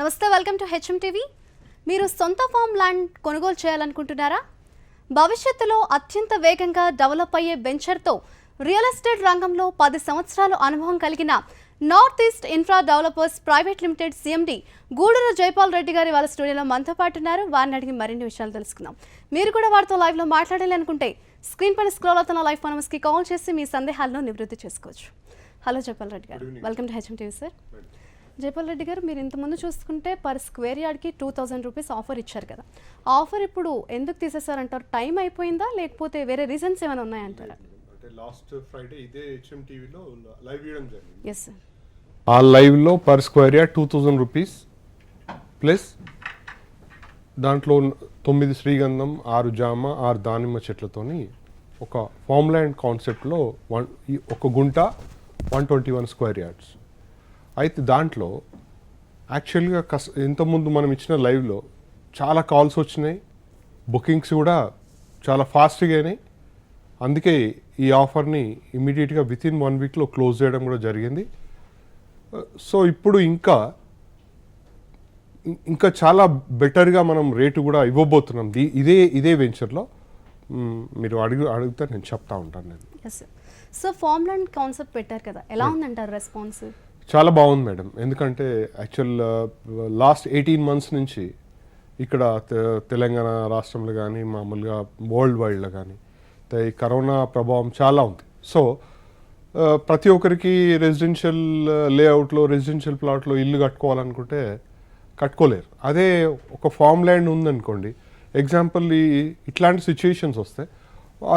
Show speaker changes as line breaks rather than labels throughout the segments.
నమస్తే, welcome to HM TV. మీరు సొంత ఫామ్ ల్యాండ్ కొనుగోలు చేయాలనుకుంటున్నారా? భవిష్యత్తులో అత్యంత వేగంగా డెవలప్ అయ్యే వెంచర్తో రియల్ ఎస్టేట్ రంగంలో 10 సంవత్సరాల అనుభవం కలిగిన north east infra developers private limited CMD Guduru Jaipal Reddy గారి వాళ్ళ స్టూడియోలో మనతో పాటు ఉన్నారు. వారిని అడిగి మరిన్ని విషయాలు తెలుసుకుందాం. మీరు కూడా వారితో లైవ్లో మాట్లాడాలి అనుకుంటే స్క్రీన్ పైన స్క్రోల్ అవుతున్న లైవ్ ఫోన్స్కి కాల్ చేసి మీ సందేహాలను నివృత్తి చేసుకోవచ్చు. హలో జైపాల్ రెడ్డి గారు, welcome to HM TV. Sir, Jaipal Reddy గారు, మీరు ఇంతకుముందు చూసుకుంటే పర్ స్క్వేర్ యార్డ్కి 2000 రూపీస్ ఆఫర్ ఇచ్చారు కదా. ఆఫర్ ఇప్పుడు ఎందుకు తీసేసారంటారు? టైం అయిపోయిందా లేకపోతే వేరే రీజన్స్ ఏమైనా ఉన్నాయంటారా?
అంటే లాస్ట్ ఫ్రైడే ఇదే హెచ్ఎం టీవీలో లైవ్ చేయడం జరిగింది.
Yes sir.
ఆ లైవ్లో per square yard 2000 rupees plus దాంట్లో 9 శ్రీగంధం, 6 జామ, 6 దానిమ్మ చెట్లతోని ఒక ఫామ్ ల్యాండ్ కాన్సెప్ట్లో ఒక గుంట 121 స్క్వేర్ యార్డ్స్. అయితే దాంట్లో యాక్చువల్గా ఇంతకుముందు మనం ఇచ్చిన లైవ్లో చాలా కాల్స్ వచ్చినాయి, బుకింగ్స్ కూడా చాలా ఫాస్ట్గా అయినాయి. అందుకే ఈ ఆఫర్ని ఇమీడియట్గా వితిన్ 1 వీక్లో క్లోజ్ చేయడం కూడా జరిగింది. సో ఇప్పుడు ఇంకా చాలా బెటర్గా మనం రేటు కూడా ఇవ్వబోతున్నాం ఇదే వెంచర్లో. మీరు అడిగితే నేను చెప్తా ఉంటాను. నేను
సో ఫామ్ ల్యాండ్ కాన్సెప్ట్ పెట్టారు కదా, ఎలా ఉందంటారు రెస్పాన్స్?
చాలా బాగుంది మేడం. ఎందుకంటే యాక్చువల్ లాస్ట్ 18 months నుంచి ఇక్కడ తెలంగాణ రాష్ట్రంలో కానీ మామూలుగా వరల్డ్ వైడ్లో కానీ ఈ కరోనా ప్రభావం చాలా ఉంది. సో ప్రతి ఒక్కరికి రెసిడెన్షియల్ లేఅవుట్లో, రెసిడెన్షియల్ ప్లాట్లో ఇల్లు కట్టుకోవాలనుకుంటే కట్టుకోలేరు. అదే ఒక ఫామ్ ల్యాండ్ ఉందనుకోండి, ఎగ్జాంపుల్ ఇట్లాంటి సిచ్యుయేషన్స్ వస్తాయి,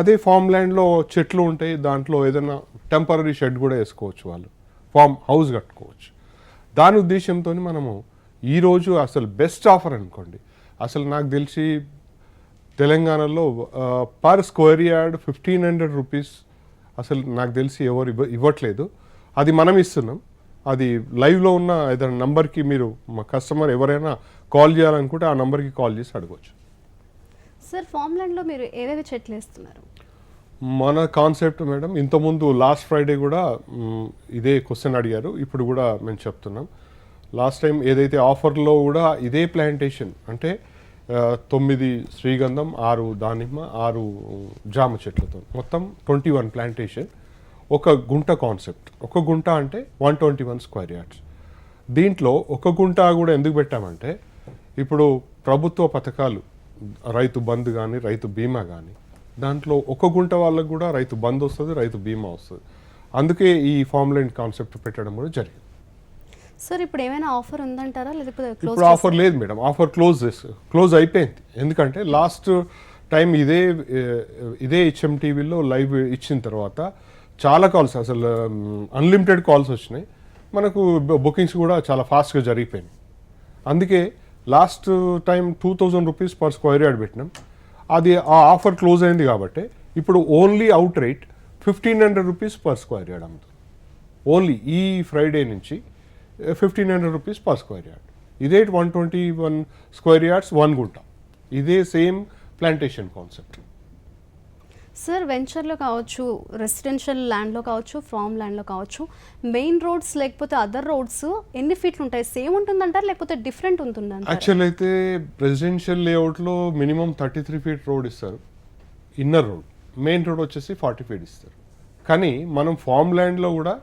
అదే ఫామ్ ల్యాండ్లో చెట్లు ఉంటాయి, దాంట్లో ఏదైనా టెంపరీ షెడ్ కూడా వేసుకోవచ్చు, వాళ్ళు ఫామ్ హౌస్ కట్టుకోవచ్చు. దాని ఉద్దేశంతో మనము ఈరోజు అసలు బెస్ట్ ఆఫర్ అనుకోండి. అసలు నాకు తెలిసి తెలంగాణలో పర్ స్క్వేర్ యార్డ్ 1500 రూపీస్ అసలు నాకు తెలిసి ఎవరు ఇవ్వట్లేదు. అది మనం ఇస్తున్నాం. అది లైవ్లో ఉన్న ఏదైనా నంబర్కి మీరు మా కస్టమర్ ఎవరైనా కాల్ చేయాలనుకుంటే ఆ నంబర్కి కాల్ చేసి అడగవచ్చు.
సార్, ఫామ్ ల్యాండ్లో మీరు ఏవేవి చెట్లు వేస్తున్నారు?
మన కాన్సెప్ట్ మేడం, ఇంతకుముందు లాస్ట్ ఫ్రైడే కూడా ఇదే క్వశ్చన్ అడిగారు, ఇప్పుడు కూడా మేము చెప్తున్నాం. లాస్ట్ టైం ఏదైతే ఆఫర్లో కూడా ఇదే ప్లాంటేషన్, అంటే 9 శ్రీగంధం, 6 దానిమ్మ, 6 జామ చెట్లతో మొత్తం 21 ప్లాంటేషన్, ఒక గుంట కాన్సెప్ట్. ఒక గుంట అంటే 121 స్క్వేర్ యార్డ్స్. దీంట్లో ఒక గుంట కూడా ఎందుకు పెట్టామంటే, ఇప్పుడు ప్రభుత్వ పథకాలు రైతు బంధు కానీ, రైతు బీమా కానీ, దాంట్లో ఒక గుంట వాళ్ళకు కూడా రైతు బంధు వస్తుంది, రైతు బీమా వస్తుంది. అందుకే ఈ ఫామ్ ల్యాండ్ కాన్సెప్ట్ పెట్టడం కూడా జరిగింది.
సార్, ఇప్పుడు ఏమైనా ఆఫర్ ఉందంటారా? లేకపోతే
ఇప్పుడు ఆఫర్ లేదు మేడం, ఆఫర్ క్లోజ్ అయిపోయింది. ఎందుకంటే లాస్ట్ టైం ఇదే హెచ్ఎం టీవీలో లైవ్ ఇచ్చిన తర్వాత చాలా కాల్స్, అసలు అన్లిమిటెడ్ కాల్స్ వచ్చినాయి. మనకు బుకింగ్స్ కూడా చాలా ఫాస్ట్గా జరిగిపోయినాయి. అందుకే last time 2000 rupees per square yard పెట్టినాం. అది ఆ ఆఫర్ క్లోజ్ అయింది కాబట్టి ఇప్పుడు only out rate 1500 rupees per square yard అమ్ముతుంది. ఓన్లీ ఈ ఫ్రైడే నుంచి 1500 రూపీస్ పర్ స్క్వేర్ యార్డ్. ఇదే 121 స్క్వేర్ యార్డ్స్ 1 గుంట. ఇదే సేమ్ ప్లాంటేషన్ కాన్సెప్ట్.
సార్, వెంచర్లో కావచ్చు, రెసిడెన్షియల్ ల్యాండ్లో కావచ్చు, ఫామ్ ల్యాండ్లో కావచ్చు, మెయిన్ రోడ్స్ లేకపోతే అదర్ రోడ్స్ ఎన్ని ఫీట్లు ఉంటాయి? సేమ్ ఉంటుందంటారు లేకపోతే డిఫరెంట్ ఉంటుందంటారు?
యాక్చువల్ అయితే రెసిడెన్షియల్ లేఅవుట్లో మినిమం 33 feet రోడ్ ఇస్తారు, ఇన్నర్ రోడ్. మెయిన్ రోడ్ వచ్చేసి 40 feet ఇస్తారు. కానీ మనం ఫామ్ ల్యాండ్లో కూడా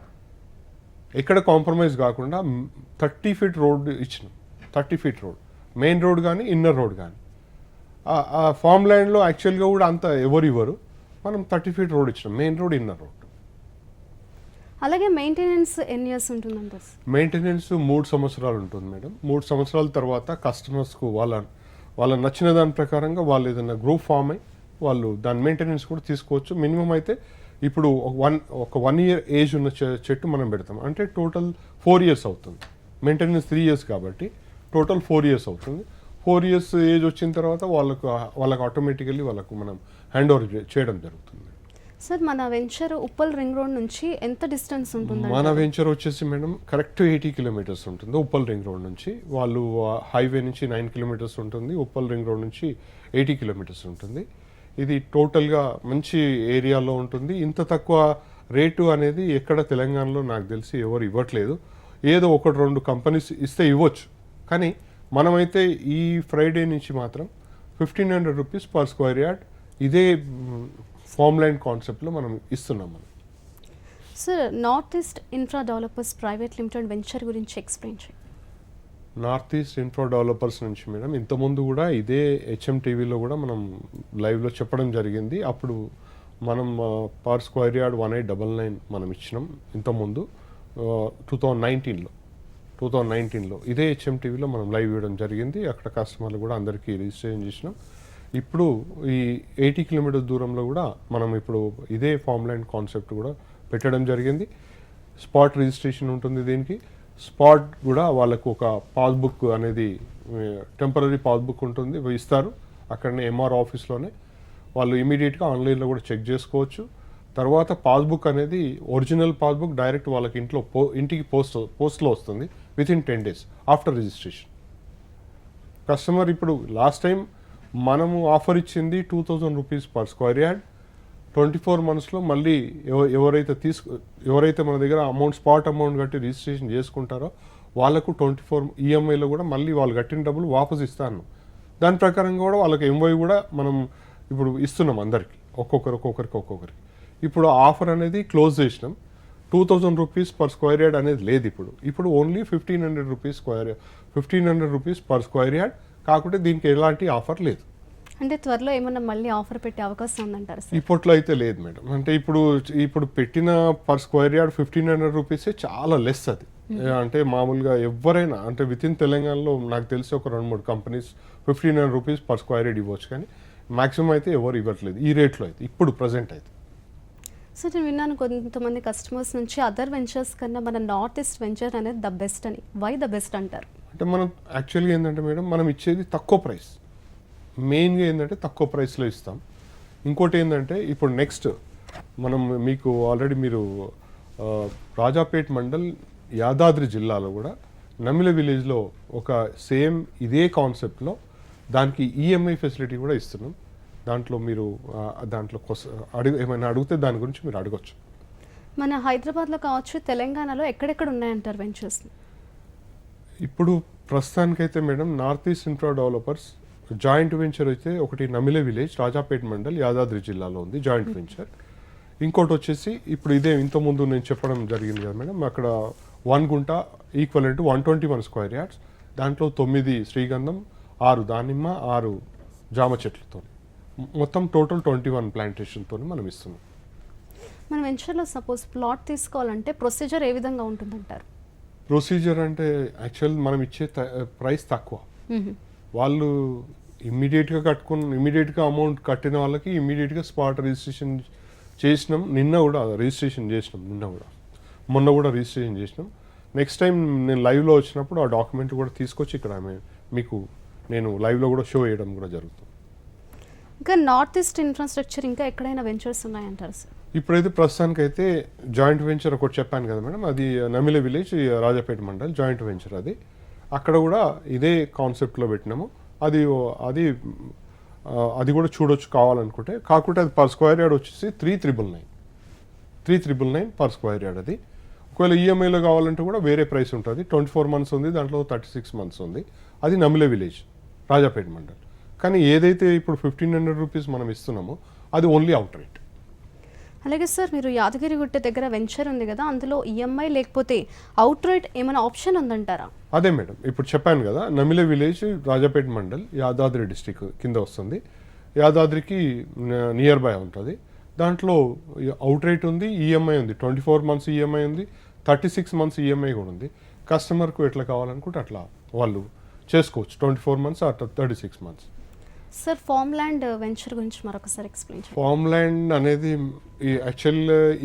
ఎక్కడ కాంప్రమైజ్ కాకుండా 30 feet రోడ్ ఇచ్చినాం. 30 feet రోడ్, మెయిన్ రోడ్ కానీ ఇన్నర్ రోడ్ కానీ. ఆ ఫామ్ ల్యాండ్లో యాక్చువల్గా కూడా అంత ఎవరు ఇవ్వరు, మనం 30 feet రోడ్ ఇచ్చినాం, మెయిన్ రోడ్, ఇన్నర్ రోడ్.
అలాగే మెయింటెనెన్స్ ఎన్ని ఇయర్స్ ఉంటుందంటారు?
మెయింటెనెన్స్ 3 సంవత్సరాలు ఉంటుంది మేడం. 3 సంవత్సరాల తర్వాత కస్టమర్స్కు వాళ్ళ నచ్చిన దాని ప్రకారంగా వాళ్ళు ఏదైనా గ్రూప్ ఫామ్ అయ్యి వాళ్ళు దాని మెయింటెనెన్స్ కూడా తీసుకోవచ్చు. మినిమం అయితే ఇప్పుడు ఒక 1 year ఏజ్ ఉన్న చెట్టు మనం పెడతాం అంటే టోటల్ 4 years అవుతుంది. మెయింటెనెన్స్ 3 years కాబట్టి టోటల్ 4 years అవుతుంది. 4 years ఏజ్ వచ్చిన తర్వాత వాళ్ళకు ఆటోమేటికల్లీ వాళ్ళకు మనం హ్యాండ్ ఓవర్ చేయడం జరుగుతుంది.
సార్, మన వెంచర్ ఉప్పల్ రింగ్ రోడ్ నుంచి ఎంత డిస్టెన్స్ ఉంటుంది?
మన వెంచర్ వచ్చేసి మేడం కరెక్ట్ 80 kilometers ఉంటుంది ఉప్పల్ రింగ్ రోడ్ నుంచి. వాళ్ళు హైవే నుంచి 9 kilometers ఉంటుంది, ఉప్పల్ రింగ్ రోడ్ నుంచి 80 kilometers ఉంటుంది. ఇది టోటల్గా మంచి ఏరియాలో ఉంటుంది. ఇంత తక్కువ రేటు అనేది ఎక్కడ తెలంగాణలో నాకు తెలిసి ఎవరు ఇవ్వట్లేదు. ఏదో 1-2 కంపెనీస్ ఇస్తే ఇవ్వచ్చు, కానీ మనమైతే ఈ ఫ్రైడే నుంచి మాత్రం 1500 రూపీస్ పర్ స్క్వేర్ యార్డ్ ఇదే ఫామ్ ల్యాండ్ కాన్సెప్ట్లో మనం ఇస్తున్నాం మనం.
Sir north east infra developers private limited venture గురించి ఎక్స్ప్లెయిన్ చేయండి.
నార్త్ ఈస్ట్ ఇన్ఫ్రా డెవలపర్స్ నుంచి మేడం ఇంతకుముందు కూడా ఇదే హెచ్ఎం టీవీలో కూడా మనం లైవ్లో చెప్పడం జరిగింది. అప్పుడు మనం పర్ స్క్వేర్ యార్డ్ 1899 మనం ఇచ్చినాం ఇంతకుముందు 2019లో ఇదే హెచ్ఎం టీవీలో మనం లైవ్ ఇవ్వడం జరిగింది. అక్కడ కస్టమర్లు కూడా అందరికీ రిజిస్ట్రేషన్ చేసినాం. ఇప్పుడు ఈ 80 కిలోమీటర్స్ దూరంలో కూడా మనం ఇప్పుడు ఇదే ఫామ్ ల్యాండ్ కాన్సెప్ట్ కూడా పెట్టడం జరిగింది. స్పాట్ రిజిస్ట్రేషన్ ఉంటుంది దీనికి. స్పాట్ కూడా వాళ్ళకు ఒక పాస్బుక్ అనేది టెంపరీ పాస్బుక్ ఉంటుంది ఇస్తారు. అక్కడనే ఎంఆర్ ఆఫీస్లోనే వాళ్ళు ఇమీడియట్గా ఆన్లైన్లో కూడా చెక్ చేసుకోవచ్చు. తర్వాత పాస్బుక్ అనేది ఒరిజినల్ పాస్బుక్ డైరెక్ట్ వాళ్ళకి ఇంటికి పోస్ట్లో వస్తుంది within 10 days after registration. Customer ఇప్పుడు లాస్ట్ టైం మనము ఆఫర్ ఇచ్చింది 2000 రూపీస్ పర్ స్క్వేర్ యార్డ్. 24 monthsలో మళ్ళీ ఎవరైతే మన దగ్గర స్పాట్ అమౌంట్ కట్టి రిజిస్ట్రేషన్ చేసుకుంటారో వాళ్ళకు 24 ఈఎంఐలో కూడా మళ్ళీ వాళ్ళు కట్టిన డబ్బులు వాపస్ ఇస్తాను. దాని ప్రకారంగా కూడా వాళ్ళకి ఎంఓఐ కూడా మనం ఇప్పుడు ఇస్తున్నాం అందరికీ ఒక్కొక్కరికి. ఇప్పుడు ఆఫర్ అనేది క్లోజ్ చేసినాం. 2000 రూపీస్ పర్ స్క్వేర్ యార్డ్ అనేది లేదు ఇప్పుడు only 1500 rupees per square yard. కాకుంటే దీనికి ఎలాంటి ఆఫర్ లేదు.
అంటే త్వరలో ఏమన్నా మళ్ళీ ఆఫర్ పెట్టే అవకాశం ఉందంటారు సార్?
ఇప్పట్లో అయితే లేదు మేడం. అంటే ఇప్పుడు పెట్టిన పర్ స్క్వేర్ యార్డ్ 1500 రూపీసే చాలా లెస్ అది. అంటే మామూలుగా ఎవరైనా అంటే విత్ ఇన్ తెలంగాణలో నాకు తెలిసి ఒక 2-3 companies 1500 rupees per square yard ఇవ్వచ్చు, కానీ మాక్సిమం అయితే ఎవరు ఇవ్వట్లేదు ఈ రేట్లో అయితే ఇప్పుడు ప్రజెంట్ అయితే.
సార్ నేను విన్నాను కొంతమంది కస్టమర్స్ నుంచి అదర్ వెంచర్స్ కన్నా మన నార్త్ ఈస్ట్ వెంచర్ అనేది ద బెస్ట్ అని. వై ద బెస్ట్ అంటారు?
అంటే మనం యాక్చువల్గా ఏంటంటే మేడం మనం ఇచ్చేది తక్కువ ప్రైస్. మెయిన్గా ఏంటంటే తక్కువ ప్రైస్లో ఇస్తాం. ఇంకోటి ఏంటంటే ఇప్పుడు నెక్స్ట్ మనం మీకు ఆల్రెడీ మీరు రాజాపేట్ మండల్ యాదాద్రి జిల్లాలో కూడా నమిల విలేజ్లో ఒక సేమ్ ఇదే కాన్సెప్ట్లో దానికి ఈఎంఐ ఫెసిలిటీ కూడా ఇస్తున్నాం. దాంట్లో మీరు ఏమైనా అడిగితే దాని గురించి మీరు అడగచ్చు.
మన హైదరాబాద్లో కావచ్చు, తెలంగాణలో ఎక్కడెక్కడ ఉన్నాయంటారు వెంచర్స్?
ఇప్పుడు ప్రస్తుతానికైతే madam north east infra developers joint venture అయితే ఒకటి నమిలే విలేజ్ రాజాపేట్ మండల్ యాదాద్రి జిల్లాలో ఉంది జాయింట్ వెంచర్. ఇంకోటి వచ్చేసి ఇప్పుడు ఇదే ఇంతకుముందు నేను చెప్పడం జరిగింది కదా మేడం, అక్కడ 1 గుంట ఈక్వల్ టు 121 స్క్వేర్ యార్డ్స్. దాంట్లో 9 శ్రీగంధం, 6 దానిమ్మ, 6 జామ చెట్లతో మొత్తం టోటల్ 21 ప్లాంటేషన్తో మనం ఇస్తున్నాం.
మన వెంచర్లో సపోజ్ ప్లాట్ తీసుకోవాలంటే ప్రొసీజర్ ఏ విధంగా ఉంటుందంటారు?
ప్రొసీజర్ అంటే యాక్చువల్ మనం ఇచ్చే ప్రైస్ తక్కువ. వాళ్ళు ఇమ్మీడియట్గా అమౌంట్ కట్టిన వాళ్ళకి ఇమ్మీడియట్గా స్పాట్ రిజిస్ట్రేషన్ చేసినాం. మొన్న కూడా రిజిస్ట్రేషన్ చేసినాం. నెక్స్ట్ టైం నేను లైవ్లో వచ్చినప్పుడు ఆ డాక్యుమెంట్ కూడా తీసుకొచ్చి ఇక్కడ మీకు నేను లైవ్లో కూడా షో చేయడం కూడా జరుగుతుంది.
ఇంకా నార్త్ ఈస్ట్ ఇన్ఫ్రాస్ట్రక్చర్ ఇంకా ఎక్కడైనా వెంచర్స్ ఉన్నాయంటారు సార్?
ఇప్పుడైతే ప్రస్తుతానికైతే జాయింట్ వెంచర్ ఒకటి చెప్పాను కదా మేడం, అది నమిలే village Rajapet mandal joint venture. అక్కడ కూడా ఇదే కాన్సెప్ట్లో పెట్టినాము. అది కూడా చూడొచ్చు కావాలనుకుంటే. కాకుంటే అది పర్ స్క్వేర్ యార్డ్ వచ్చేసి 3,999 పర్ స్క్వేర్ యార్డ్. అది ఒకవేళ ఈఎంఐలో కావాలంటే కూడా వేరే ప్రైస్ ఉంటుంది. 24 months ఉంది, దాంట్లో 36 months ఉంది. అది నమిలే విలేజ్ రాజాపేట మండల్. కానీ ఏదైతే ఇప్పుడు 1500 రూపీస్ మనం ఇస్తున్నామో అది ఓన్లీ అవుట్ రేట్.
అలాగే సార్ మీరు యాదగిరిగుట్ట దగ్గర వెంచర్ ఉంది కదా, అందులో ఈఎంఐ లేకపోతే అవుట్ రేట్ ఏమైనా ఆప్షన్ ఉందంటారా?
అదే మేడం ఇప్పుడు చెప్పాను కదా, నమిలే విలేజ్ రాజాపేట మండల్ యాదాద్రి డిస్టిక్ కింద వస్తుంది. యాదాద్రికి నియర్ బై ఉంటుంది. దాంట్లో అవుట్ రేట్ ఉంది, ఈఎంఐ ఉంది, 24 months ఈఎంఐ ఉంది, 36 months ఈఎంఐ కూడా ఉంది. కస్టమర్కు ఎట్లా కావాలనుకుంటే అట్లా వాళ్ళు చేసుకోవచ్చు, 24 months or 36 months.
Sir farm land venture గురించి మరొకసారి ఎక్స్ప్లెయిన్ చేయండి.
ఫామ్ ల్యాండ్ అనేది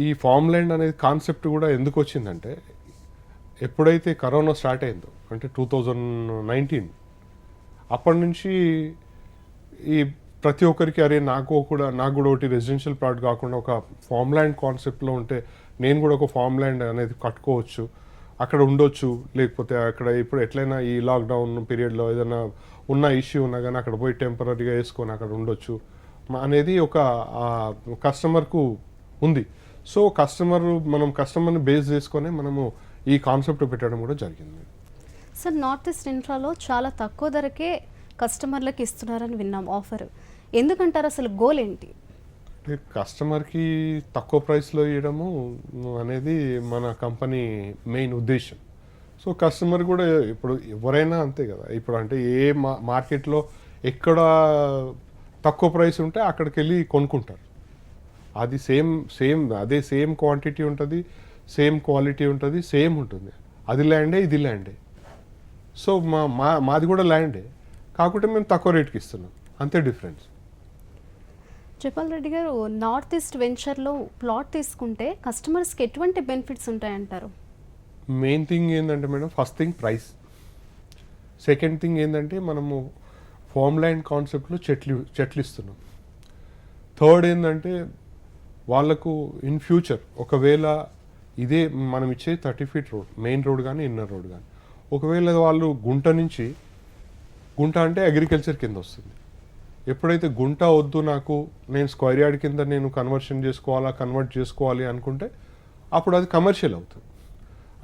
ఈ ఫామ్ ల్యాండ్ అనేది కాన్సెప్ట్ కూడా ఎందుకు వచ్చిందంటే, ఎప్పుడైతే కరోనా స్టార్ట్ అయిందో అంటే 2019 అప్పటి నుంచి ఈ ప్రతి ఒక్కరికి అరే నాకు కూడా ఒకటి రెసిడెన్షియల్ ప్లాట్ కాకుండా ఒక ఫామ్ ల్యాండ్ కాన్సెప్ట్లో ఉంటే నేను కూడా ఒక ఫామ్ ల్యాండ్ అనేది కట్టుకోవచ్చు, అక్కడ ఉండొచ్చు. లేకపోతే అక్కడ ఇప్పుడు ఎట్లయినా ఈ లాక్డౌన్ పీరియడ్లో ఏదైనా ఉన్న ఇష్యూ ఉన్నా కానీ అక్కడ పోయి టెంపరీగా వేసుకొని అక్కడ ఉండొచ్చు అనేది ఒక కస్టమర్కు ఉంది. సో మనం కస్టమర్ని బేస్ చేసుకొని మనము ఈ కాన్సెప్ట్ పెట్టడం కూడా జరిగింది.
సార్ నార్త్ ఈస్ట్ ఇన్ఫ్రాలో చాలా తక్కువ ధరకే కస్టమర్లకు ఇస్తున్నారని విన్నాం ఆఫర్. ఎందుకంటారు, అసలు గోల్ ఏంటి?
అంటే కస్టమర్కి తక్కువ ప్రైస్లో ఇవ్వడము అనేది మన కంపెనీ మెయిన్ ఉద్దేశం. సో కస్టమర్ కూడా ఇప్పుడు ఎవరైనా అంతే కదా, ఇప్పుడు అంటే ఏ మార్కెట్లో ఎక్కడ తక్కువ ప్రైస్ ఉంటే అక్కడికి వెళ్ళి కొనుక్కుంటారు. అది సేమ్ అదే సేమ్ క్వాంటిటీ ఉంటుంది, సేమ్ క్వాలిటీ ఉంటుంది, సేమ్ ఉంటుంది. అది ల్యాండే, ఇది ల్యాండే. సో మాది కూడా ల్యాండే, కాకుంటే మేము తక్కువ రేట్కి ఇస్తున్నాం, అంతే డిఫరెన్స్.
జపాల్ రెడ్డి గారు, నార్త్ ఈస్ట్ వెంచర్లో ప్లాట్ తీసుకుంటే కస్టమర్స్కి ఎటువంటి బెనిఫిట్స్ ఉంటాయంటారు?
మెయిన్ థింగ్ ఏంటంటే madam, first thing price. Second thing ఏంటంటే మనము ఫార్మ్ ల్యాండ్ కాన్సెప్ట్లో చెట్లు ఇస్తున్నాం. థర్డ్ ఏంటంటే వాళ్ళకు ఇన్ ఫ్యూచర్ ఒకవేళ ఇదే మనం ఇచ్చే 30 feet రోడ్, మెయిన్ రోడ్ కానీ ఇన్నర్ రోడ్ కానీ, ఒకవేళ వాళ్ళు గుంట అంటే అగ్రికల్చర్ కింద వస్తుంది. ఎప్పుడైతే గుంట వద్దు నాకు, నేను స్క్వేర్ యార్డ్ కింద నేను కన్వర్ట్ చేసుకోవాలి అనుకుంటే అప్పుడు అది కమర్షియల్ అవుతుంది.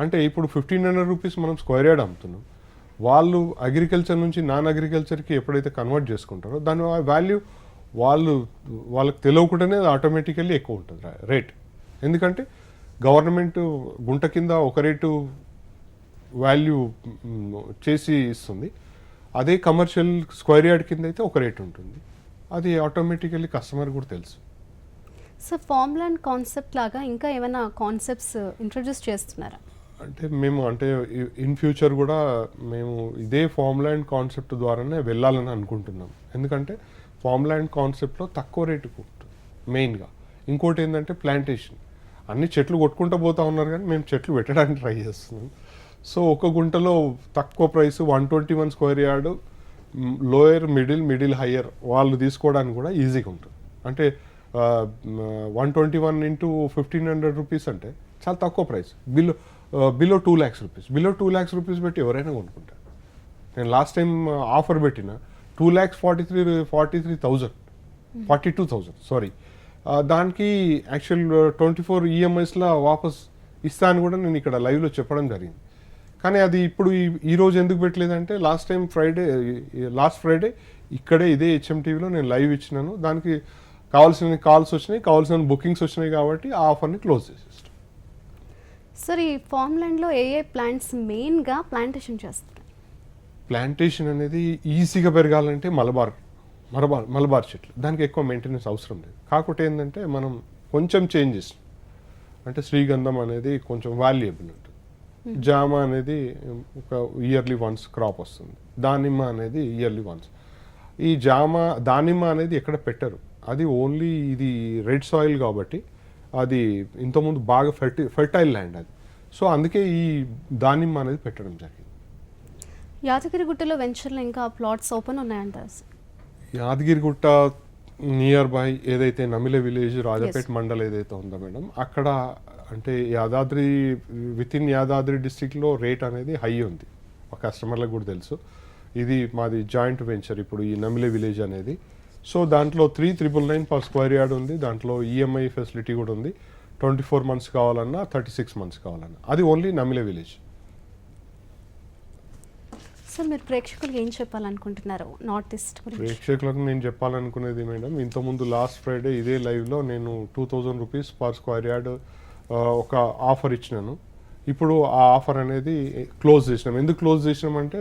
అంటే ఇప్పుడు 1500 రూపీస్ మనం స్క్వేర్ యార్డ్ అమ్ముతున్నాం, వాళ్ళు అగ్రికల్చర్ నుంచి నాన్ అగ్రికల్చర్కి ఎప్పుడైతే కన్వర్ట్ చేసుకుంటారో దాని వాల్యూ వాళ్ళకి తెలియకుండానే ఆటోమేటికల్లీ ఎక్కువ ఉంటుంది రేట్. ఎందుకంటే గవర్నమెంట్ గుంట కింద ఒక రేటు వాల్యూ చేసి ఇస్తుంది, అదే కమర్షియల్ స్క్వేర్ యార్డ్ కింద అయితే ఒక రేట్ ఉంటుంది. అది ఆటోమేటికల్లీ కస్టమర్ కూడా తెలుసు.
సో ఫార్మ్ ల్యాండ్ కాన్సెప్ట్ లాగా ఇంకా ఏమైనా కాన్సెప్ట్స్ ఇంట్రడ్యూస్ చేస్తున్నారా?
అంటే మేము ఇన్ ఫ్యూచర్ కూడా మేము ఇదే ఫార్మ్ ల్యాండ్ కాన్సెప్ట్ ద్వారానే వెళ్ళాలని అనుకుంటున్నాం. ఎందుకంటే ఫార్మ్ ల్యాండ్ కాన్సెప్ట్లో తక్కువ రేటుకు ఉంటుంది మెయిన్గా. ఇంకోటి ఏంటంటే ప్లాంటేషన్. అన్ని చెట్లు కొట్టుకుంటూ పోతా ఉన్నారు కానీ మేము చెట్లు పెట్టడానికి ట్రై చేస్తున్నాం. సో ఒక గుంటలో తక్కువ price 121 square yard, lower middle higher వాళ్ళు తీసుకోవడానికి కూడా ఈజీగా ఉంటుంది. అంటే 121 into 1500 రూపీస్ అంటే చాలా తక్కువ price. Below 2 lakhs rupees. Below 2 lakhs rupees పెట్టి ఎవరైనా కొనుక్కుంటారు. నేను లాస్ట్ టైం ఆఫర్ పెట్టిన 2,43,000 సారీ, దానికి యాక్చువల్ 24 ఈఎంఐస్లో వాపస్ ఇస్తాను కూడా నేను ఇక్కడ లైవ్లో చెప్పడం జరిగింది. కానీ అది ఇప్పుడు ఈ రోజు ఎందుకు పెట్టలేదంటే లాస్ట్ ఫ్రైడే ఇక్కడే ఇదే హెచ్ఎంటీవీలో నేను లైవ్ ఇచ్చినాను. దానికి కావాల్సిన కాల్స్ వచ్చినాయి, కావాల్సిన బుకింగ్స్ వచ్చినాయి కాబట్టి ఆ ఆఫర్ని క్లోజ్ చేసేస్తాం.
సార్ ఈ ఫార్మ్ ల్యాండ్లో ఏ ప్లాంట్స్ మెయిన్గా ప్లాంటేషన్ చేస్తారు?
ప్లాంటేషన్ అనేది ఈజీగా పెరగాలంటే మలబార్ చెట్లు, దానికి ఎక్కువ మెయింటెనెన్స్ అవసరం లేదు. కాకపోతే ఏంటంటే మనం కొంచెం చేంజెస్, అంటే శ్రీగంధం అనేది కొంచెం వాల్యుయబుల్ ఉంటుంది, జామ అనేది ఒక ఇయర్లీ వన్స్ క్రాప్ వస్తుంది, దానిమ్మ అనేది ఇయర్లీ వన్స్. ఈ దానిమ్మ అనేది ఎక్కడ పెట్టరు, అది ఓన్లీ ఇది రెడ్ సాయిల్ కాబట్టి అది ఇంతకుముందు బాగా ఫెర్టైల్ ల్యాండ్ అది. సో అందుకే ఈ దానిమ్మ అనేది పెట్టడం జరిగింది.
యాదగిరిగుట్టలో వెంచర్లో ఇంకా ప్లాట్స్ ఓపెన్ ఉన్నాయంటారు సార్?
యాదగిరిగుట్ట నియర్ బై ఏదైతే నమిలే విలేజ్, రాజపేట మండల్ ఏదైతే ఉందో మేడం, అక్కడ అంటే వితిన్ యాదాద్రి డిస్టిక్లో రేట్ అనేది హై ఉంది, ఆ కస్టమర్లకు కూడా తెలుసు. ఇది మాది జాయింట్ వెంచర్ ఇప్పుడు ఈ నమిలే విలేజ్ అనేది. సో దాంట్లో 3,999 per స్క్వేర్ యార్డ్ ఉంది. దాంట్లో ఈఎంఐ ఫెసిలిటీ కూడా ఉంది. 24 months కావాలన్నా 36 months కావాలన్నా, అది ఓన్లీ నమిలే విలేజ్.
సార్ మీరు ప్రేక్షకులకు ఏం చెప్పాలనుకుంటున్నారు నార్త్ ఈస్ట్ గురించి?
ప్రేక్షకులకు నేను చెప్పాలనుకునేది మేడం, ఇంతకుముందు లాస్ట్ ఫ్రైడే ఇదే లైవ్లో నేను 2,000 రూపీస్ పర్ స్క్వేర్ యార్డ్ ఒక ఆఫర్ ఇచ్చినాను. ఇప్పుడు ఆ ఆఫర్ అనేది క్లోజ్ చేసినాం. ఎందుకు క్లోజ్ చేసినామంటే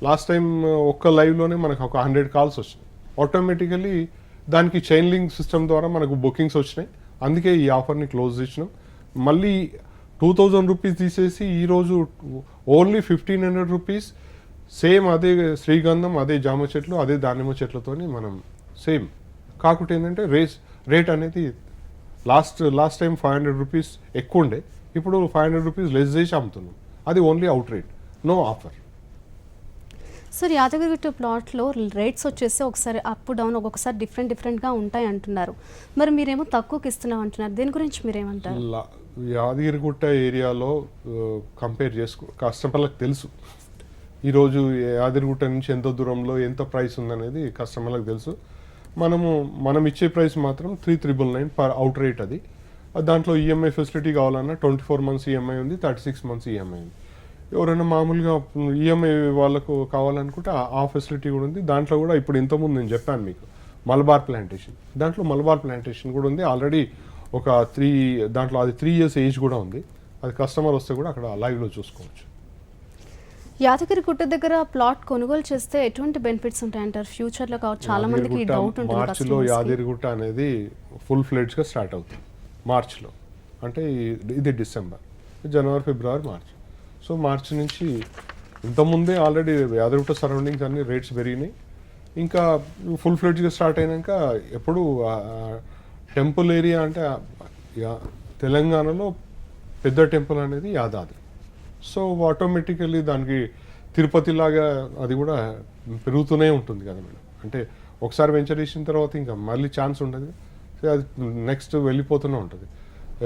లాస్ట్ టైం ఒక్క లైవ్లోనే మనకు ఒక 100 calls వచ్చినాయి. ఆటోమేటికలీ దానికి చైన్ లింక్ సిస్టమ్ ద్వారా మనకు బుకింగ్స్ వచ్చినాయి. అందుకే ఈ ఆఫర్ని క్లోజ్ చేసినాం. మళ్ళీ 2,000 రూపీస్ తీసేసి ఈరోజు ఓన్లీ 1,500 రూపీస్ సేమ్ అదే శ్రీగంధం, అదే జామ చెట్లు, అదే దానిమ్మ చెట్లతోని మనం సేమ్. కాకుంటే ఏంటంటే రేట్ అనేది లాస్ట్ టైం 500 రూపీస్ ఎక్కువ ఉండే, ఇప్పుడు 500 రూపీస్ లెస్ చేసి అమ్ముతున్నాం. అది only out rate, no offer.
Sir Yadagirigutta ప్లాట్లో రేట్స్ వచ్చేసి ఒకసారి అప్ డౌన్, ఒక్కొక్కసారి డిఫరెంట్గా ఉంటాయి అంటున్నారు. మరి మీరేమో తక్కువకి ఇస్తున్నాం అంటున్నారు, దీని గురించి మీరేమంటారు?
యాదగిరిగుట్ట ఏరియాలో కంపేర్ కస్టమర్లకు తెలుసు ఈరోజు యాదగిరిగుట్ట నుంచి ఎంత దూరంలో ఎంత ప్రైస్ ఉందనేది కస్టమర్లకు తెలుసు. మనం ఇచ్చే ప్రైస్ మాత్రం 3,999 పర్ అవుట్ రేట్. అది దాంట్లో ఈఎంఐ ఫెసిలిటీ కావాలన్నా 24 months ఈఎంఐ ఉంది, 36 months ఈఎంఐ ఉంది. ఎవరైనా మామూలుగా ఈఎంఐ వాళ్ళకు కావాలనుకుంటే ఆ ఫెసిలిటీ కూడా ఉంది. దాంట్లో కూడా ఇప్పుడు ఇంతకుముందు నేను చెప్పాను మీకు మలబార్ ప్లాంటేషన్, దాంట్లో మలబార్ ప్లాంటేషన్ కూడా ఉంది ఆల్రెడీ. ఒక దాంట్లో అది 3 years ఏజ్ కూడా ఉంది. అది కస్టమర్ వస్తే కూడా అక్కడ లైవ్లో చూసుకోవచ్చు.
యాదగిరి గుట్ట దగ్గర ప్లాట్ కొనుగోలు చేస్తే ఎటువంటి బెనిఫిట్స్ ఉంటాయంటారు ఫ్యూచర్లో కావచ్చు? చాలా మందికి ఈ డౌట్ ఉంటుంది
మార్చిలో
customers కి.
యాదగిరిగుట్ట అనేది ఫుల్ ఫ్లెడ్జ్గా స్టార్ట్ అవుతుంది మార్చ్లో. అంటే ఇది డిసెంబర్, జనవరి, ఫిబ్రవరి, మార్చ్. సో మార్చి నుంచి ఇంతకుముందే ఆల్రెడీ యాదగిరిగుట్ట సరౌండింగ్స్ అన్ని రేట్స్ పెరిగినాయి. ఇంకా ఫుల్ ఫ్లెడ్జ్గా స్టార్ట్ అయినాక ఎప్పుడు టెంపుల్ ఏరియా అంటే తెలంగాణలో పెద్ద టెంపుల్ అనేది యాదాద్రి. సో ఆటోమేటికల్లీ దానికి తిరుపతి లాగా అది కూడా పెరుగుతూనే ఉంటుంది కదా మేడం. అంటే ఒకసారి వెంచర్ చేసిన తర్వాత ఇంకా మళ్ళీ ఛాన్స్ ఉండదు. సో అది నెక్స్ట్ వెళ్ళిపోతూనే ఉంటుంది.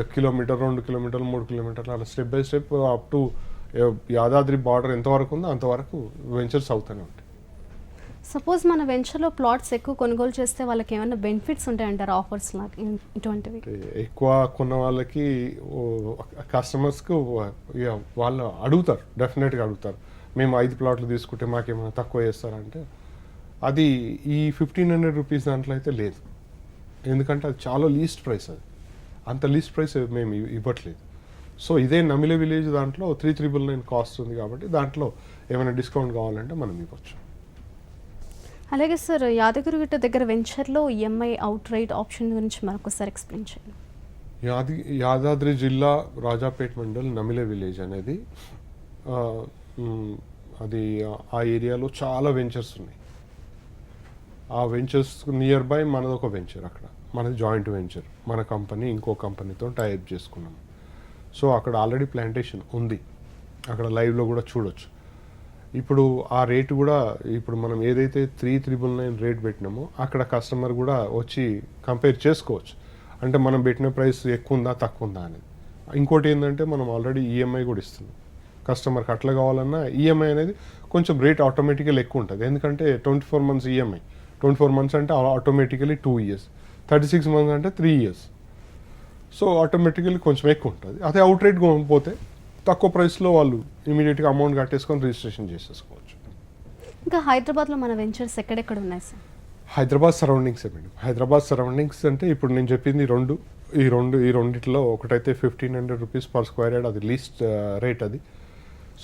1 కిలోమీటర్, 2 కిలోమీటర్లు, 3 కిలోమీటర్లు అలా step by step up to Yadadri border ఎంతవరకు ఉందో అంతవరకు వెంచర్స్ అవుతూనే ఉంటాయి.
సపోజ్ మన వెంచర్లో ప్లాట్స్ ఎక్కువ కొనుగోలు చేస్తే వాళ్ళకి ఏమైనా బెనిఫిట్స్ ఉంటాయంటారు ఆఫర్స్ లాగా ఇటువంటివి?
ఎక్కువ కొన్న వాళ్ళకి కస్టమర్స్కి వాళ్ళు అడుగుతారు, డెఫినెట్గా అడుగుతారు. మేము 5 ప్లాట్లు తీసుకుంటే మాకేమైనా తక్కువ చేస్తారంటే అది ఈ 1500 రూపీస్ దాంట్లో అయితే లేదు. ఎందుకంటే అది చాలా లీస్ట్ ప్రైస్. అది అంత లీస్ట్ ప్రైస్ మేము ఇవ్వట్లేదు. సో ఇదే నమిలే విలేజ్ దాంట్లో 3,999 కాస్ట్ ఉంది కాబట్టి దాంట్లో ఏమైనా డిస్కౌంట్ కావాలంటే మనం ఇవ్వచ్చు.
అలాగే సార్, యాదగిరిగుట్ట దగ్గర వెంచర్లో ఈఎంఐ అవుట్ రైట్ ఆప్షన్ గురించి మరొకసారి ఎక్స్ప్లెయిన్ చేయండి.
యాదాద్రి జిల్లా రాజాపేట్ మండల్ నమిలే విలేజ్ అనేది అది ఆ ఏరియాలో చాలా వెంచర్స్ ఉన్నాయి. ఆ వెంచర్స్ నియర్ బై మనదొక వెంచర్, అక్కడ మనది జాయింట్ వెంచర్. మన కంపెనీ ఇంకో కంపెనీతో టైఅప్ చేసుకున్నాం. సో అక్కడ ఆల్రెడీ ప్లాంటేషన్ ఉంది, అక్కడ లైవ్లో కూడా చూడొచ్చు. ఇప్పుడు ఆ రేటు కూడా ఇప్పుడు మనం ఏదైతే 3,999 రేట్ పెట్టినామో అక్కడ కస్టమర్ కూడా వచ్చి కంపేర్ చేసుకోవచ్చు. అంటే మనం పెట్టిన ప్రైస్ ఎక్కువ ఉందా తక్కువ ఉందా అనేది. ఇంకోటి ఏంటంటే మనం ఆల్రెడీ ఈఎంఐ కూడా ఇస్తున్నాం కస్టమర్కి. అట్లా కావాలన్నా ఈఎంఐ అనేది కొంచెం రేట్ ఆటోమేటికల్ ఎక్కువ ఉంటుంది. ఎందుకంటే 24 months ఈఎంఐ, 24 months అంటే ఆటోమేటికలీ 2 years, 36 months అంటే 3 years. సో ఆటోమేటికలీ కొంచెం ఎక్కువ ఉంటుంది. అదే అవుట్ రేట్ పోతే తక్కువ ప్రైస్లో వాళ్ళు ఇమీడియట్గా అమౌంట్ కట్టేసుకొని రిజిస్ట్రేషన్ చేసేసుకోవచ్చు.
ఇంకా హైదరాబాద్లో మన వెంచర్స్ ఎక్కడెక్కడ ఉన్నాయి సార్?
హైదరాబాద్ సరౌండింగ్సే మేడం. హైదరాబాద్ సరౌండింగ్స్ అంటే ఇప్పుడు నేను చెప్పింది ఈ రెండిట్లో ఒకటైతే 1,500 రూపీస్ పర్ స్క్వేర్ యార్డ్, అది లీస్ట్ రేట్ అది.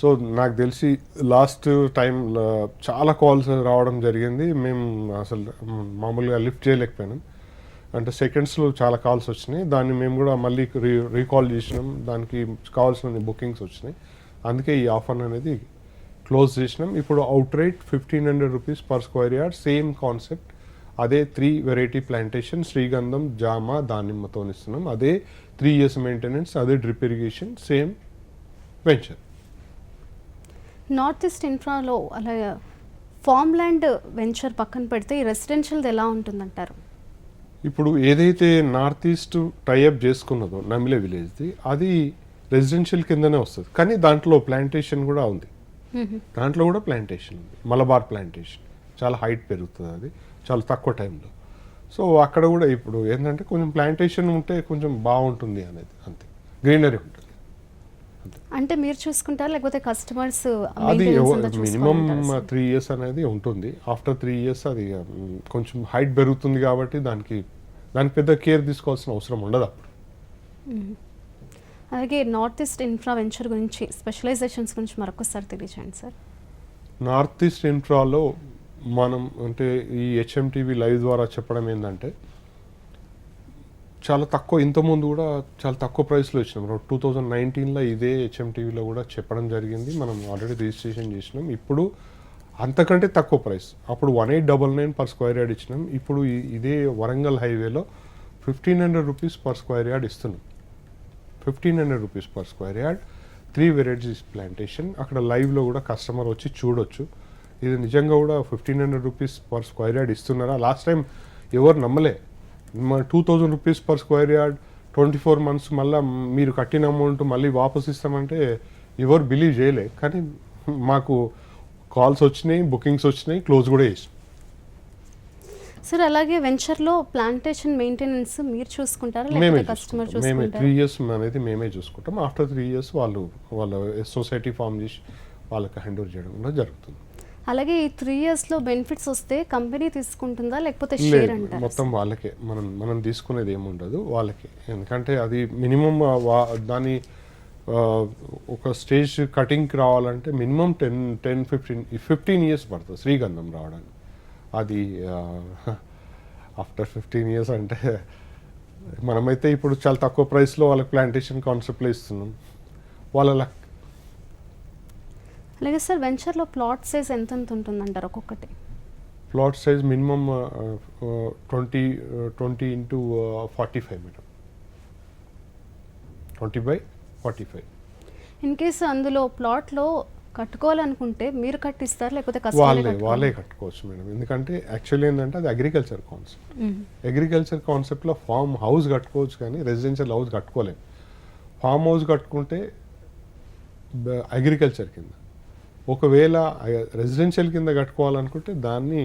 సో నాకు తెలిసి లాస్ట్ టైం చాలా కాల్స్ రావడం జరిగింది. మేము అసలు మామూలుగా లిఫ్ట్ చేయలేకపోయినాం. అంటే సెకండ్స్లో చాలా కాల్స్ వచ్చినాయి. దాన్ని మేము కూడా మళ్ళీ రీకాల్ చేసినాం. దానికి కావాల్సిన బుకింగ్స్ వచ్చినాయి. అందుకే ఈ ఆఫర్ అనేది క్లోజ్ చేసినాం. ఇప్పుడు out rate 1,500 rupees per square yard, same concept. అదే 3 వెరైటీ ప్లాంటేషన్, శ్రీగంధం, జామ, దానిమ్మతో ఇస్తున్నాం. అదే 3 years మెయింటెనెన్స్, అదే drip irrigation, same venture.
North east ఇన్ఫ్రాలో అలాగే ఫార్మ్ ల్యాండ్ వెంచర్ పక్కన పెడితే ఈ రెసిడెన్షియల్ది ఎలా ఉంటుందంటారు?
ఇప్పుడు ఏదైతే నార్త్ ఈస్ట్ టైఅప్ చేసుకున్నదో నమిలే విలేజ్ది, అది రెసిడెన్షియల్ కిందనే వస్తుంది. కానీ దాంట్లో ప్లాంటేషన్ కూడా ఉంది. దాంట్లో కూడా ప్లాంటేషన్ ఉంది, మలబార్ ప్లాంటేషన్. చాలా హైట్ పెరుగుతుంది అది చాలా తక్కువ టైంలో. సో అక్కడ కూడా ఇప్పుడు ఏంటంటే కొంచెం ప్లాంటేషన్ ఉంటే కొంచెం బాగుంటుంది అనేది, అంతే. గ్రీనరీ ఉంటుంది.
అంటే మీరు చూసుకుంటారా లేకపోతే కస్టమర్స్?
అది మినిమం 3 years అనేది ఉంటుంది. ఆఫ్టర్ 3 years అది కొంచెం హైట్ పెరుగుతుంది కాబట్టి దానికి పెద్ద కేర్ తీసుకోవాల్సిన అవసరం ఉండదు అప్పుడు.
అలాగే నార్త్ ఈస్ట్ ఇన్ఫ్రా వెంచర్ గురించి, స్పెషలైజేషన్స్ గురించి మరొకసారి తెలియజేయండి సార్.
నార్త్ ఈస్ట్ ఇన్ఫ్రాలో మనం అంటే ఈ హెచ్ఎంటీవీ లైవ్ ద్వారా చెప్పడం ఏంటంటే చాలా తక్కువ, ఇంతకుముందు కూడా చాలా తక్కువ ప్రైస్లో ఇచ్చినాం. 2019లో ఇదే హెచ్ఎంటీవీలో కూడా చెప్పడం జరిగింది. మనం ఆల్రెడీ రిజిస్ట్రేషన్ చేసినాం. ఇప్పుడు అంతకంటే తక్కువ ప్రైస్, అప్పుడు 1899 పర్ స్క్వేర్ యార్డ్ ఇచ్చినాం. ఇప్పుడు ఇదే వరంగల్ హైవేలో 1,500 రూపీస్ పర్ స్క్వేర్ యార్డ్ ఇస్తున్నాం. 1,500 rupees per square yard, 3 varieties plantation. అక్కడ లైవ్లో కూడా కస్టమర్ వచ్చి చూడొచ్చు. ఇది నిజంగా కూడా 1,500 రూపీస్ పర్ స్క్వేర్ యార్డ్ ఇస్తున్నారా? లాస్ట్ టైం ఎవరు నమ్మలే. 2,000 rupees per square yard, 24 months మళ్ళీ మీరు కట్టిన అమౌంట్ మళ్ళీ వాపస్ ఇస్తామంటే ఎవరు బిలీవ్ చేయలే. కానీ మాకు కాల్స్ వచ్చినాయి, బుకింగ్స్ వచ్చినాయి, క్లోజ్ కూడా చేసినాం.
సార్ అలాగే వెంచర్లో ప్లాంటేషన్ మెయింటెనెన్స్ మీరు చూసుకుంటారా
మేమే
లేకపోతే కస్టమర్
చూసుకుంటాం. మేమే
చూసుకుంటారా
3 ఇయర్స్ అనేది మేమే చూసుకుంటాం. ఆఫ్టర్ 3 ఇయర్స్ వాళ్ళ సొసైటీ ఫామ్ చేసి వాళ్ళకి హ్యాండ్ ఓవర్ చేయడం కూడా జరుగుతుంది.
అలాగే ఈ 3 ఇయర్స్లో బెనిఫిట్స్ వస్తే కంపెనీ తీసుకుంటుందా లేకపోతే షేర్
లేదు,
అంటారా
మొత్తం వాళ్ళకే. మనం తీసుకునేది ఏముండదు, వాళ్ళకే. ఎందుకంటే అది మినిమం దాని ఒక స్టేజ్ కటింగ్కి రావాలంటే మినిమం 15 ఇయర్స్ పడుతుంది శ్రీగంధం రావడానికి. అది ఆఫ్టర్ 15 ఇయర్స్ అంటే మనమైతే ఇప్పుడు చాలా తక్కువ ప్రైస్లో వాళ్ళకి ప్లాంటేషన్ కాన్సెప్ట్లో ఇస్తున్నాం. వాళ్ళ లక్.
అలాగే సార్ వెంచర్లో ప్లాట్ సైజ్ ఎంత ఉంటుందంటారు ఒక్కొక్కటి?
Plot size minimum 20 into 45 madam, 20/45.
In case అందులో ప్లాట్లో కట్టుకోవాలనుకుంటే మీరు కట్టిస్తారు లేకపోతే కస్టమర్
వాళ్ళే కట్టుకోవచ్చు మేడం. ఎందుకంటే యాక్చువల్లీ ఏంటంటే అది అగ్రికల్చర్ కాన్సెప్ట్. అగ్రికల్చర్ కాన్సెప్ట్లో ఫామ్ హౌస్ కట్టుకోవచ్చు కానీ రెసిడెన్షియల్ హౌస్ కట్టుకోలేము. ఫామ్ హౌస్ కట్టుకుంటే అగ్రికల్చర్ కింద, ఒకవేళ రెసిడెన్షియల్ కింద కట్టుకోవాలనుకుంటే దాన్ని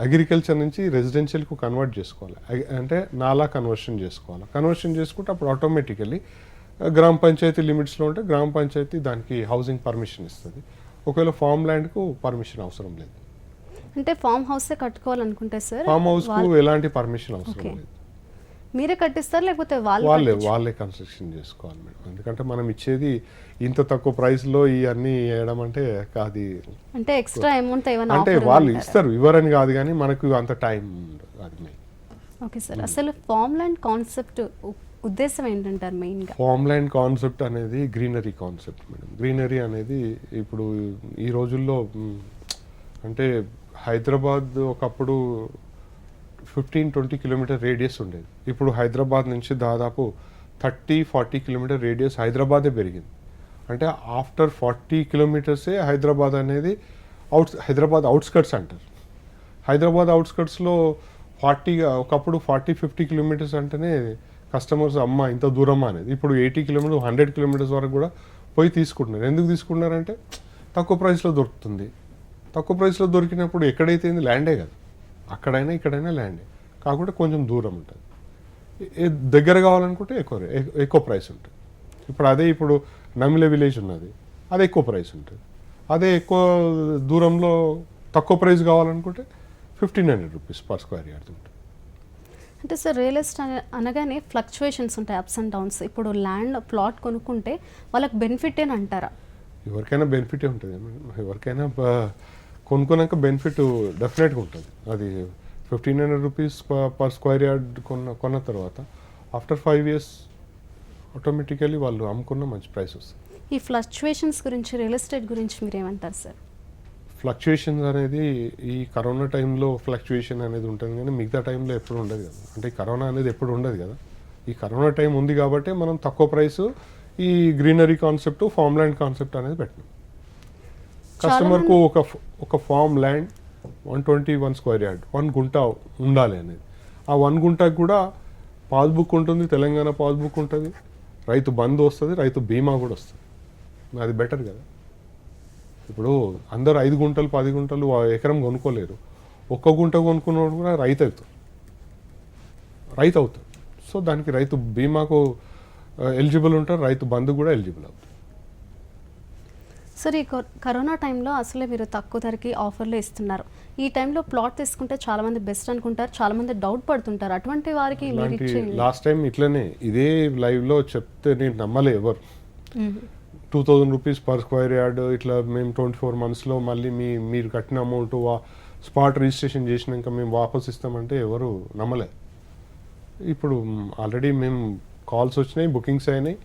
అగ్రికల్చర్ నుంచి రెసిడెన్షియల్కు కన్వర్ట్ చేసుకోవాలి. అంటే నాలా కన్వర్షన్ చేసుకోవాలి. కన్వర్షన్ చేసుకుంటే అప్పుడు ఆటోమేటికలీ గ్రామ పంచాయతీ లిమిట్స్లో ఉంటే గ్రామ పంచాయతీ దానికి హౌసింగ్ పర్మిషన్ ఇస్తుంది. ఒకవేళ ఫామ్ ల్యాండ్కు పర్మిషన్ అవసరం లేదు.
అంటే ఫామ్ హౌసే కట్టుకోవాలనుకుంటే సార్
ఫామ్ హౌస్కు ఎలాంటి పర్మిషన్ అవసరం
ఓకే.
లేదు.
మీరే కట్టిస్తారు లేకపోతే
వాళ్ళే కన్స్ట్రక్షన్ చేసుకోవాలి మేడం. ఎందుకంటే మనం ఇచ్చేది ఇంత తక్కువ ప్రైస్లో ఇవన్నీ వేయడం అంటే అది
అంటే ఎక్స్ట్రా అమౌంట్ ఏమైనా
అంటే
offer
వాళ్ళు
ఉందంటారా?
ఇస్తారు, ఇవ్వరని కాదు కానీ మనకు అంత టైం ఉండదు. అది మెయిన్.
ఓకే సార్, అసలు ఫామ్ ల్యాండ్ కాన్సెప్ట్ ఉద్దేశం ఏంటంటారు మెయిన్గా?
ఫామ్ ల్యాండ్ కాన్సెప్ట్ అనేది గ్రీనరీ కాన్సెప్ట్ మేడం. గ్రీనరీ అనేది ఇప్పుడు ఈ రోజుల్లో అంటే హైదరాబాద్ ఒకప్పుడు 15-20 కిలోమీటర్ రేడియస్ ఉండేది. ఇప్పుడు హైదరాబాద్ నుంచి దాదాపు 30-40 కిలోమీటర్ రేడియస్ హైదరాబాదే పెరిగింది. అంటే ఆఫ్టర్ 40 కిలోమీటర్సే హైదరాబాద్ అనేది హైదరాబాద్ అవుట్స్కట్స్ అంటారు. హైదరాబాద్ అవుట్స్కట్స్లో ఒకప్పుడు 40-50 కిలోమీటర్స్ అంటేనే కస్టమర్స్ అమ్మ ఇంత దూరమా అనేది. ఇప్పుడు 80 కిలోమీటర్స్ 100 కిలోమీటర్స్ వరకు కూడా పోయి తీసుకుంటున్నారు. ఎందుకు తీసుకుంటున్నారంటే తక్కువ ప్రైస్లో దొరుకుతుంది. తక్కువ ప్రైస్లో దొరికినప్పుడు ఎక్కడైతే ల్యాండే కదా, అక్కడైనా ఇక్కడైనా ల్యాండే, కాకుండా కొంచెం దూరం ఉంటుంది. దగ్గర కావాలనుకుంటే ఎక్కువ ప్రైస్ ఉంటుంది. ఇప్పుడు నమిలే విలేజ్ ఉన్నది, అది ఎక్కువ ప్రైస్ ఉంటుంది. అదే ఎక్కువ దూరంలో తక్కువ ప్రైస్ కావాలనుకుంటే 1500 రూపీస్ పర్ స్క్వేర్ యార్డ్ ఉంటుంది.
అంటే సార్ రియల్ ఎస్టేట్ అనగానే ఫ్లక్చువేషన్స్ ఉంటాయి, అప్స్ అండ్ డౌన్స్. ఇప్పుడు ల్యాండ్ ప్లాట్ కొనుక్కుంటే వాళ్ళకి బెనిఫిట్ అని అంటారా?
ఎవరికైనా బెనిఫిటే ఉంటుంది. ఎవరికైనా కొనుక్కున్నాక బెనిఫిట్ డెఫినెట్గా ఉంటుంది. అది 1500 రూపీస్ పర్ స్క్వేర్ యార్డ్ కొన్న తర్వాత ఆఫ్టర్ 5 ఇయర్స్ ఆటోమేటికలీ వాళ్ళు అమ్ముకున్న మంచి ప్రైస్ వస్తుంది.
ఈ ఫ్లక్చువేషన్స్ గురించి రియల్ ఎస్టేట్ గురించి మీరు ఏమంటారు సార్?
ఫ్లక్చుయేషన్స్ అనేది ఈ కరోనా టైంలో ఫ్లక్చుయేషన్ అనేది ఉంటుంది కానీ మిగతా టైంలో ఎప్పుడు ఉండదు కదా. అంటే ఈ కరోనా అనేది ఎప్పుడు ఉండదు కదా. ఈ కరోనా టైం ఉంది కాబట్టి మనం తక్కువ ప్రైస్ ఈ greenery concept, farm land concept అనేది పెట్టినాం. కస్టమర్కు ఒక ఫామ్ ల్యాండ్ 121 స్క్వేర్ యార్డ్ 1 గుంట ఉండాలి అనేది. ఆ 1 గుంటకు కూడా పాస్బుక్ ఉంటుంది, తెలంగాణ పాస్బుక్ ఉంటుంది, రైతు బంధు వస్తుంది, రైతు బీమా కూడా వస్తుంది. అది బెటర్ కదా. ఇప్పుడు అందరు 5 గుంటలు 10 గుంటలు ఎకరం కొనుక్కోలేరు. 1 గుంట కొనుక్కున్నప్పుడు కూడా రైతు అవుతాడు. సో దానికి రైతు బీమాకు ఎలిజిబుల్ ఉంటారు, రైతు బంధు కూడా ఎలిజిబుల్ అవుతుంది.
సార్ ఈ కరోనా టైంలో అసలే మీరు తక్కువ ధరకి ఆఫర్లు ఇస్తున్నారు. ఈ టైంలో ప్లాట్ తీసుకుంటే చాలా మంది బెస్ట్ అనుకుంటారు, చాలా మంది డౌట్ పడుతుంటారు. అటువంటి వారికి మీరు ఇచ్చే
లాస్ట్ టైం ఇట్లనే ఇదే లైవ్లో చెప్తే నేను నమ్మలే ఎవరు. 2000 రూపీస్ పర్ స్క్వేర్ యార్డ్ ఇట్లా మేము 24 మంత్స్లో మళ్ళీ మీరు కట్టిన అమౌంట్ స్పాట్ రిజిస్ట్రేషన్ చేసినాక మేము వాపస్ ఇస్తామంటే ఎవరు నమ్మలే. ఇప్పుడు ఆల్రెడీ మేము కాల్స్ వచ్చినాయి, బుకింగ్స్ అయినాయి.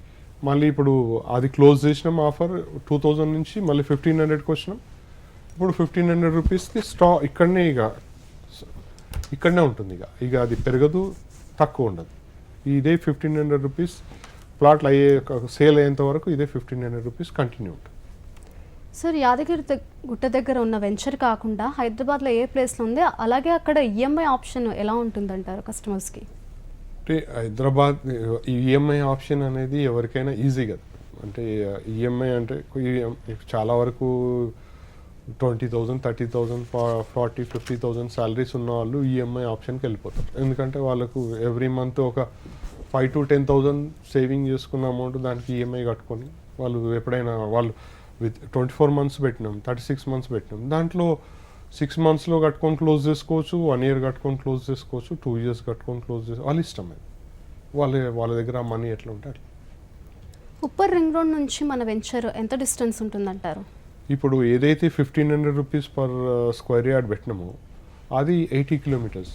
మళ్ళీ ఇప్పుడు అది క్లోజ్ చేసినాం ఆఫర్. 2000 నుంచి మళ్ళీ 1500కి వచ్చినాం. ఇప్పుడు 1500 రూపీస్కి ఇక్కడనే ఉంటుంది. ఇక అది పెరగదు, తక్కువ ఉండదు. ఇదే 1500 రూపీస్ ప్లాట్లు సేల్ అయ్యేంత వరకు ఇదే 1500 రూపీస్ కంటిన్యూ ఉంటుంది.
సార్ యాదగిరి గుట్ట దగ్గర ఉన్న వెంచర్ కాకుండా హైదరాబాద్లో ఏ ప్లేస్లో ఉంది, అలాగే అక్కడ ఈఎంఐ ఆప్షన్ ఎలా ఉంటుందంటారు కస్టమర్స్కి?
అంటే హైదరాబాద్ ఈఎంఐ ఆప్షన్ అనేది ఎవరికైనా ఈజీ కదా. అంటే ఈఎంఐ అంటే చాలా వరకు 20,000 30,000 40 50,000 శాలరీస్ ఉన్న వాళ్ళు ఈఎంఐ ఆప్షన్కి వెళ్ళిపోతారు. ఎందుకంటే వాళ్ళకు ఎవ్రీ మంత్ ఒక 5 to 10,000 సేవింగ్ చేసుకున్న అమౌంట్ దానికి ఈఎంఐ కట్టుకొని వాళ్ళు ఎప్పుడైనా వాళ్ళు విత్ 24 months పెట్టినాం, 36 months పెట్టినాం, దాంట్లో 6 monthsలో కట్టుకొని క్లోజ్ చేసుకోవచ్చు, 1 year కట్టుకొని క్లోజ్ చేసుకోవచ్చు, 2 years కట్టుకొని క్లోజ్ చేసుకోవచ్చు. వాళ్ళ ఇష్టం అది. వాళ్ళ దగ్గర మనీ ఎట్లా ఉంటే అట్లా.
ఉప్పర్ రింగ్ రోడ్ నుంచి మన వెంచర్ ఎంత డిస్టెన్స్ ఉంటుందంటారు?
ఇప్పుడు ఏదైతే 1,500 రూపీస్ పర్ స్క్వేర్ యార్డ్ పెట్టినామో అది 80 kilometers.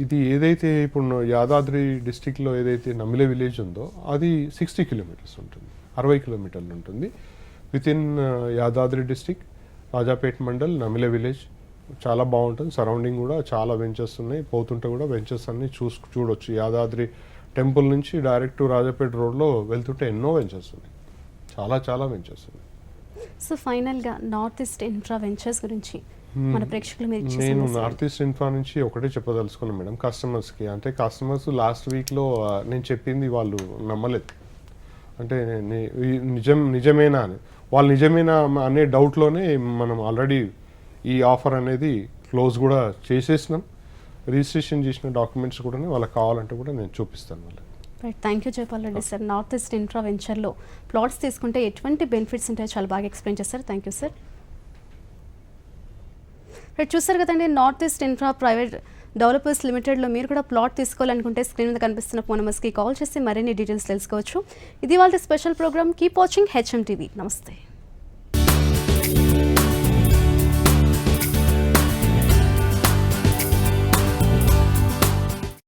ఇది ఏదైతే ఇప్పుడు యాదాద్రి డిస్టిక్లో ఏదైతే నమిలే విలేజ్ ఉందో అది 60 kilometers ఉంటుంది, 60 kilometers ఉంటుంది. With in Yadadri district, Rajapet mandal, నమిలే విలేజ్ చాలా బాగుంటుంది. సరౌండింగ్ కూడా చాలా వెంచర్స్ ఉన్నాయి. పోతుంటే కూడా వెంచర్స్ అన్ని చూడొచ్చు. యాదాద్రి టెంపుల్ నుంచి డైరెక్ట్ రాజాపేట రోడ్లో వెళ్తుంటే ఎన్నో వెంచర్స్ ఉన్నాయి, చాలా వెంచర్స్ ఉన్నాయి.
సో ఫైనల్గా నార్త్ ఈస్ట్ ఇన్ఫ్రా వెంచర్స్ గురించి మన ప్రేక్షకులు మీరు ఇచ్చే
నేను
సందేశం
నార్త్ ఈస్ట్ ఇన్ఫ్రా నుంచి ఒకటే చెప్పదలుచుకున్నాను మేడం కస్టమర్స్కి. అంటే కస్టమర్స్ లాస్ట్ వీక్లో నేను చెప్పింది వాళ్ళు నమ్మలేదు. అంటే నిజమేనా అని, వాళ్ళు నిజమేనా అనే డౌట్లోనే మనం ఆల్రెడీ ఈ ఆఫర్ అనేది క్లోజ్ కూడా చేసేసినాం. రిజిస్ట్రేషన్ చేసిన డాక్యుమెంట్స్ కూడా వాళ్ళకి కావాలంటే కూడా నేను చూపిస్తాను వాళ్ళకి.
Right, thank you Jaipal Reddy sir. North east infra వెంచర్లో ప్లాట్స్ తీసుకుంటే ఎటువంటి బెనిఫిట్స్ ఉంటాయో చాలా బాగా ఎక్స్ప్లెయిన్ చేశారు. Thank you sir. రైట్, చూసారు కదండి, north east infra private developers లిమిటెడ్లో మీరు కూడా ప్లాట్ తీసుకోవాలనుకుంటే స్క్రీన్ మీద కనిపిస్తున్న ఫోన్ నెంబర్స్కి కాల్ చేసి మరిన్ని డీటెయిల్స్ తెలుసుకోవచ్చు. ఇది వాళ్ళ special programme. Keep watching HM TV. నమస్తే.